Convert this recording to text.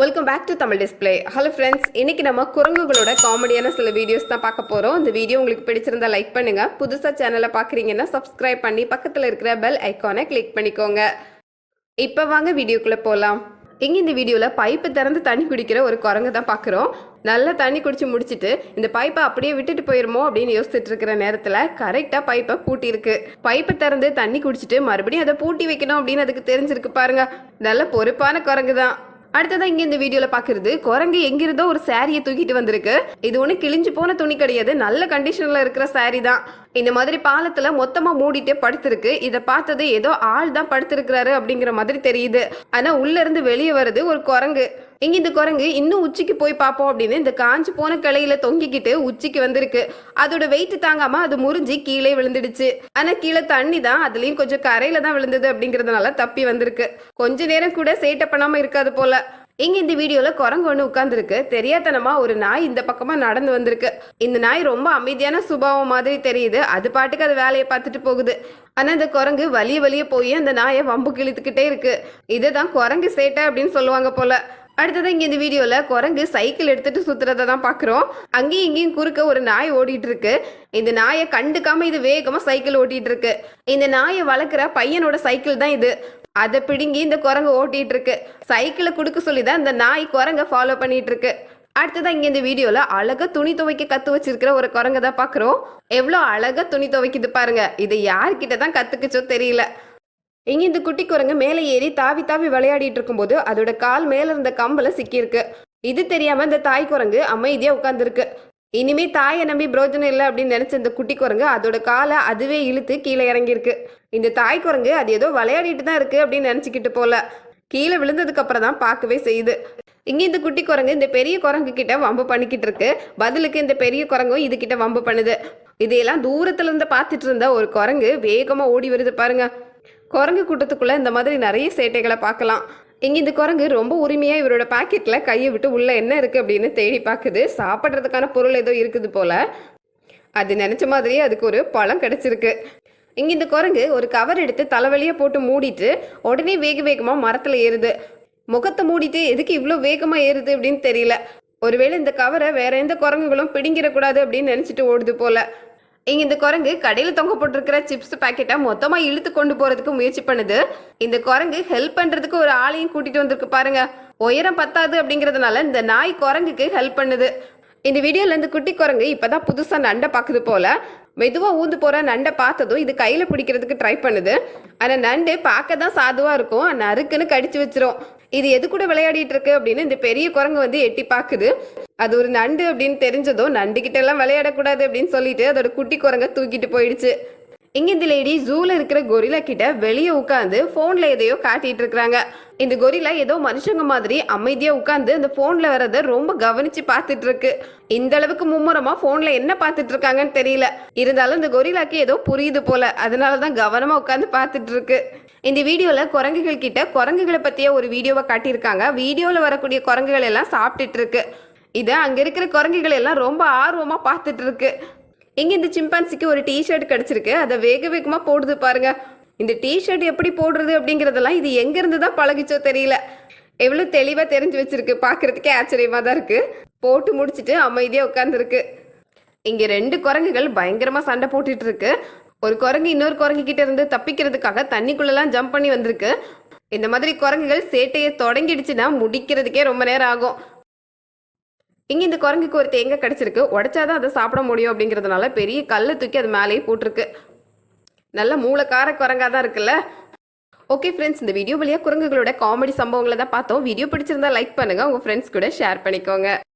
Welcome back to Tamil display. Hello friends, இன்னைக்கு நம்ம குரங்குகளோட காமெடியான சில வீடியோஸ் தான் பார்க்க போகிறோம். இந்த வீடியோ உங்களுக்கு பிடிச்சிருந்தா லைக் பண்ணுங்க. புதுசாக சேனலை பார்க்குறீங்கன்னா சப்ஸ்கிரைப் பண்ணி பக்கத்தில் இருக்கிற பெல் ஐக்கானை கிளிக் பண்ணிக்கோங்க. இப்போ வாங்க வீடியோக்குள்ளே போகலாம். இங்கே இந்த வீடியோவில் பைப்பு திறந்து தண்ணி குடிக்கிற ஒரு குரங்கு தான் பார்க்குறோம். நல்லா தண்ணி குடிச்சு முடிச்சுட்டு இந்த பைப்பை அப்படியே விட்டுட்டு போயிருமோ அப்படின்னு யோசிச்சுட்டு இருக்கிற நேரத்தில் கரெக்டாக பைப்பை பூட்டியிருக்கு. பைப்பை திறந்து தண்ணி குடிச்சிட்டு மறுபடியும் அதை பூட்டி வைக்கணும் அப்படின்னு அதுக்கு தெரிஞ்சிருக்கு பாருங்க. நல்ல பொறுப்பான குரங்கு தான். அடுத்ததான் இங்க இந்த வீடியோல பாக்குறது குரங்கு எங்கிருந்தோ ஒரு சாரியை தூக்கிட்டு வந்திருக்கு. இது ஒண்ணு கிழிஞ்சு போன துணி கிடையாது, நல்ல கண்டிஷன்ல இருக்கிற சாரி தான். இந்த மாதிரி பாலத்துல மொத்தமா மூடிட்டே படுத்திருக்கு. இதை பார்த்தது ஏதோ ஆள் தான் படுத்திருக்கிறாரு அப்படிங்கிற மாதிரி தெரியுது. ஆனா உள்ள இருந்து வெளியே வருது ஒரு குரங்கு. இங்க இந்த குரங்கு இன்னும் உச்சிக்கு போய் பார்ப்போம் அப்படின்னு இந்த காஞ்சு போன கிளையில தொங்கிக்கிட்டு உச்சிக்கு வந்திருக்கு. அதோட வெயிட் தாங்காம அது முறிஞ்சி கீழே விழுந்துடுச்சு. ஆனா கீழே தண்ணி தான், அதுலயும் கொஞ்சம் கரையில தான் விழுந்தது அப்படிங்கறதுனால தப்பி வந்திருக்கு. கொஞ்ச நேரம் கூட சேட்டை பண்ணாம இருக்காது போல. இங்க இந்த வீடியோல குரங்கு ஒண்ணு உட்கார்ந்துருக்கு. தெரியாதனமா ஒரு நாய் இந்த பக்கமா நடந்து வந்திருக்கு. இந்த நாய் ரொம்ப அமைதியான சுபாவம் மாதிரி தெரியுது. அது பாட்டுக்கு அது வேலையை பார்த்துட்டு போகுது. ஆனா இந்த குரங்கு வலிய போய் அந்த நாயை வம்பு கிழித்துக்கிட்டே இருக்கு. இதுதான் குரங்கு சேட்டை அப்படின்னு சொல்லுவாங்க போல. அடுத்ததான் இங்க இந்த வீடியோல குரங்கு சைக்கிள் எடுத்துட்டு சுத்துறதை தான் பாக்குறோம். அங்கேயும் இங்கேயும் குறுக்க ஒரு நாய் ஓடிட்டு இருக்கு. இந்த நாயை கண்டுக்காம இது வேகமா சைக்கிள் ஓட்டிட்டு இருக்கு. இந்த நாயை வளர்க்குற பையனோட சைக்கிள் தான் இது. அதை பிடுங்கி இந்த குரங்கு ஓட்டிட்டு இருக்கு. சைக்கிளை கொடுக்க சொல்லிதான் இந்த நாய் குரங்க ஃபாலோ பண்ணிட்டு இருக்கு. அடுத்ததான் இங்க இந்த வீடியோல அழகா துணி துவைக்க கத்து வச்சிருக்கிற ஒரு குரங்க தான் பாக்குறோம். எவ்வளவு அழகா துணி துவைக்குது பாருங்க. இது யார்கிட்ட தான் கத்துக்குச்சோ தெரியல. இங்க இந்த குட்டி குரங்கு மேலே ஏறி தாவி தாவி விளையாடிட்டு இருக்கும்போது அதோட கால் மேல இருந்த கம்பல சிக்கியிருக்கு. இது தெரியாம இந்த தாய் குரங்கு அமைதியா உட்கார்ந்துருக்கு. இனிமே தாயை நம்பி பிரோஜனம் இல்லை அப்படின்னு நினைச்ச இந்த குட்டி குரங்கு அதோட காலை அதுவே இழுத்து கீழே இறங்கியிருக்கு. இந்த தாய் குரங்கு அது ஏதோ விளையாடிட்டு தான் இருக்கு அப்படின்னு நினைச்சுக்கிட்டு போல. கீழே விழுந்ததுக்கு அப்புறம் தான் பார்க்கவே செய்யுது. இங்க இந்த குட்டி குரங்கு இந்த பெரிய குரங்கு கிட்ட வம்பு பண்ணிக்கிட்டு இருக்கு. பதிலுக்கு இந்த பெரிய குரங்கும் இது கிட்ட வம்பு பண்ணுது. இதையெல்லாம் தூரத்துல இருந்து பார்த்துட்டு இருந்த ஒரு குரங்கு வேகமா ஓடி வருது பாருங்க. குரங்கு கூட்டத்துக்குள்ள இந்த மாதிரி நிறைய சேட்டைகளை பார்க்கலாம். இங்க இந்த குரங்கு ரொம்ப உரிமையா இவரோட பாக்கெட்ல கையை விட்டு உள்ள என்ன இருக்கு அப்படின்னு தேடி பார்க்குது. சாப்பிட்றதுக்கான பொருள் ஏதோ இருக்குது போல. அது நினைச்ச மாதிரியே அதுக்கு ஒரு பழம் கிடைச்சிருக்கு. இங்க இந்த குரங்கு ஒரு கவர் எடுத்து தலைவலியா போட்டு மூடிட்டு உடனே வேகமா மரத்துல ஏறுது. முகத்தை மூடிட்டு எதுக்கு இவ்வளோ வேகமா ஏறுது அப்படின்னு தெரியல. ஒருவேளை இந்த கவரை வேற எந்த குரங்குகளும் பிடிங்கிடக்கூடாது அப்படின்னு நினைச்சிட்டு ஓடுது போல. இங்க இந்த குரங்கு கடையில தொங்க போட்டிருக்கிற சிப்ஸ் பாக்கெட்டை மொத்தமா இழுத்து கொண்டு போறதுக்கு முயற்சி பண்ணுது. இந்த குரங்கு ஹெல்ப் பண்றதுக்கு ஒரு ஆளையும் கூட்டிட்டு வந்திருக்கு பாருங்க. உயரம் பத்தாது அப்படிங்கறதுனால இந்த நாய் குரங்குக்கு ஹெல்ப் பண்ணுது. இந்த வீடியோல இந்த குட்டி குரங்கு இப்பதான் புதுசா நண்டை பாக்குது போல. மெதுவா ஊந்து போற நண்டை பார்த்ததும் இது கையில பிடிக்கிறதுக்கு ட்ரை பண்ணுது. ஆனா நண்டு பார்க்க தான் சாதுவா இருக்கும், நறுக்குன்னு கடிச்சு வச்சிரும். இது எது கூட விளையாடிட்டு இருக்கு அப்படின்னு இந்த பெரிய குரங்கு வந்து எட்டி பாக்குது. அது ஒரு நண்டு அப்படின்னு தெரிஞ்சதோ நண்டு கிட்ட எல்லாம் விளையாடக்கூடாது அப்படின்னு சொல்லிட்டு அதோட குட்டி குரங்க தூக்கிட்டு போயிடுச்சு. இங்க இந்த லேடி ஜூல இருக்கிற கொரிலா கிட்ட வெளியே உட்காந்து போன்ல எதையோ காட்டிட்டு இருக்காங்க. இந்த கொரிலா ஏதோ மனுஷங்க மாதிரி அமைதியா உட்காந்து அந்த போன்ல வரத ரொம்ப கவனிச்சு பார்த்துட்டு இருக்கு. இந்த அளவுக்கு மும்முரமா போன்ல என்ன பார்த்துட்டு இருக்காங்கன்னு தெரியல. இருந்தாலும் இந்த கொரிலாக்கு ஏதோ புரியுது போல, அதனாலதான் கவனமா உட்காந்து பார்த்துட்டு இருக்கு. இந்த வீடியோல குரங்குகள் கிட்ட குரங்குகளை பத்திய ஒரு வீடியோவை காட்டியிருக்காங்க. வீடியோல வரக்கூடிய குரங்குகள் எல்லாம் சாப்பிட்டுட்டு இருக்கு. இதை அங்க இருக்கிற குரங்குகள் எல்லாம் ரொம்ப ஆர்வமா பார்த்துட்டு இருக்கு. இங்க இந்த சிம்பான்சிக்கு ஒரு டிஷர்ட் கிடைச்சிருக்கு. அதை வேகமா போடுது பாருங்க. இந்த டிஷர்ட் எப்படி போடுறது அப்படிங்கறதெல்லாம் இது எங்க இருந்து தான் பழகிச்சோ தெரியல. எவ்வளவு தெளிவா தெரிஞ்சு வச்சிருக்கு. பாக்குறதுக்கே ஆச்சரியமா தான் இருக்கு. போட்டு முடிச்சுட்டு அமைதியா உட்கார்ந்துருக்கு. இங்க ரெண்டு குரங்குகள் பயங்கரமா சண்டை போட்டுட்டு இருக்கு. ஒரு குரங்கு இன்னொரு குரங்கு கிட்ட இருந்து தப்பிக்கிறதுக்காக தண்ணிக்குள்ளெல்லாம் ஜம்ப் பண்ணி வந்திருக்கு. இந்த மாதிரி குரங்குகள் சேட்டையை தொடங்கிடுச்சுன்னா முடிக்கிறதுக்கே ரொம்ப நேரம் ஆகும். இங்க இந்த குரங்குக்கு ஒரு தேங்காய் கிடைச்சிருக்கு. உடைச்சாதான் அதை சாப்பிட முடியும் அப்படிங்கிறதுனால பெரிய கல்லை தூக்கி அது மேலேயே போட்டிருக்கு. நல்ல மூளைக்கார குரங்கா தான் இருக்குல்ல. ஓகே ஃப்ரெண்ட்ஸ், இந்த வீடியோ வழியா குரங்குகளோட காமெடி சம்பவங்களை தான் பார்த்தோம். வீடியோ பிடிச்சிருந்தா லைக் பண்ணுங்க, உங்க ஃப்ரெண்ட்ஸ் கூட ஷேர் பண்ணிக்கோங்க.